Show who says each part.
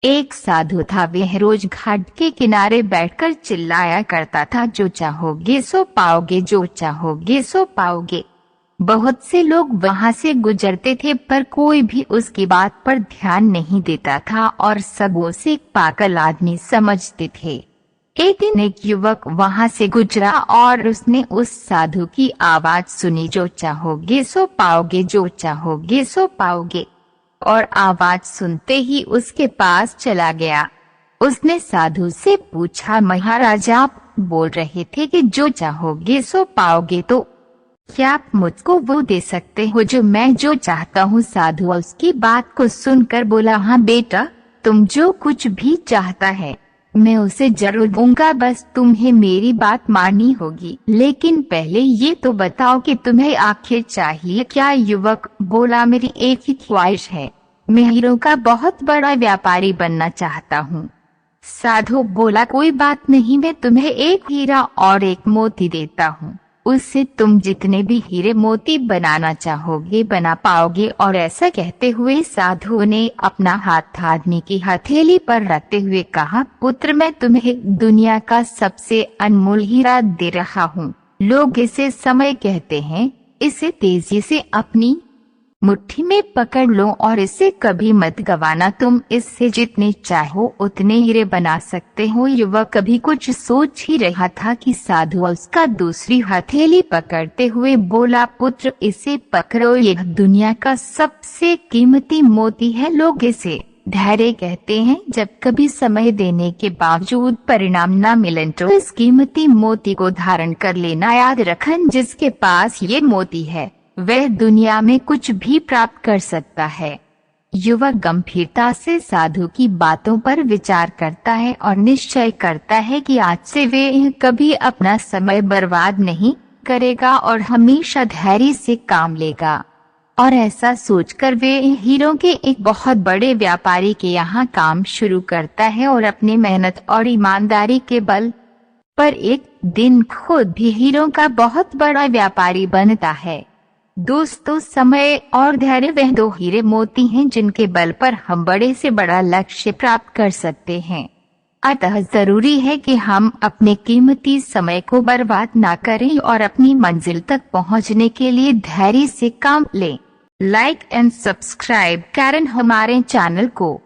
Speaker 1: एक साधु था, वह रोज घाट के किनारे बैठकर चिल्लाया करता था, जो चाहोगे सो पाओगे, जो चाहोगे सो पाओगे। बहुत से लोग वहां से गुजरते थे पर कोई भी उसकी बात पर ध्यान नहीं देता था और सब उसे एक पागल आदमी समझते थे। एक दिन एक युवक वहां से गुजरा और उसने उस साधु की आवाज सुनी, जो चाहोगे सो पाओगे, जो चाहोगे सो पाओगे। और आवाज सुनते ही उसके पास चला गया। उसने साधु से पूछा, महाराज आप बोल रहे थे कि जो चाहोगे सो पाओगे, तो क्या आप मुझको वो दे सकते हो जो चाहता हूँ? साधु उसकी बात को सुनकर बोला, हाँ बेटा, तुम जो कुछ भी चाहता है मैं उसे जरूर दूंगा, बस तुम्हें मेरी बात माननी होगी। लेकिन पहले ये तो बताओ कि तुम्हें आखिर चाहिए क्या? युवक बोला, मेरी एक ही ख्वाहिश है, मैं हीरों का बहुत बड़ा व्यापारी बनना चाहता हूँ। साधु बोला, कोई बात नहीं, मैं तुम्हें एक हीरा और एक मोती देता हूँ, उससे तुम जितने भी हीरे मोती बनाना चाहोगे बना पाओगे। और ऐसा कहते हुए साधु ने अपना हाथ आदमी की हथेली पर रखते हुए कहा, पुत्र मैं तुम्हें दुनिया का सबसे अनमोल हीरा दे रहा हूँ। लोग इसे समय कहते हैं, इसे तेजी से अपनी मुट्ठी में पकड़ लो और इसे कभी मत गवाना, तुम इससे जितने चाहो उतने हीरे बना सकते हो। युवक कभी कुछ सोच ही रहा था कि साधु उसका दूसरी हथेली पकड़ते हुए बोला, पुत्र इसे पकड़ो, यह दुनिया का सबसे कीमती मोती है। लोग इसे धैर्य कहते हैं, जब कभी समय देने के बावजूद परिणाम न मिले तो इस कीमती मोती को धारण कर लेना। याद रखन, जिसके पास ये मोती है वह दुनिया में कुछ भी प्राप्त कर सकता है। युवक गंभीरता से साधु की बातों पर विचार करता है और निश्चय करता है कि आज से वे कभी अपना समय बर्बाद नहीं करेगा और हमेशा धैर्य से काम लेगा। और ऐसा सोचकर वे हीरों के एक बहुत बड़े व्यापारी के यहाँ काम शुरू करता है और अपनी मेहनत और ईमानदारी के बल पर एक दिन खुद भी हीरों का बहुत बड़ा व्यापारी बनता है। दोस्तों, समय और धैर्य वह दो हीरे मोती हैं जिनके बल पर हम बड़े से बड़ा लक्ष्य प्राप्त कर सकते हैं। अतः जरूरी है कि हम अपने कीमती समय को बर्बाद ना करें और अपनी मंजिल तक पहुंचने के लिए धैर्य से काम लें। लाइक एंड सब्सक्राइब करें हमारे चैनल को।